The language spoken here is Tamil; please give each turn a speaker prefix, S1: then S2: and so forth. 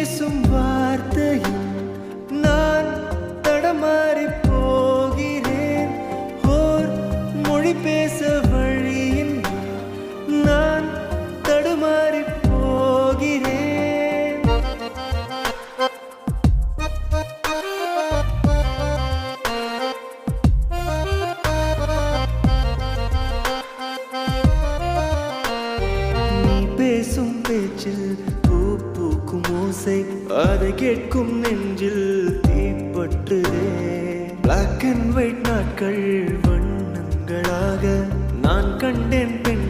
S1: பேசும் வார்த்தையில் நான் தடமாறி போகிறேன். ஓர் மொழி பேச வழியில் நான் தடுமாறி போகிறேன். நீ பேசும் பேச்சில் பூக்கும் ஓசை, அதை கேட்கும் நெஞ்சில் தீப்பற்றுதே. பிளாக் அண்ட் ஒயிட் நாட்கள் வண்ணங்களாக நான் கண்டேன் பெண்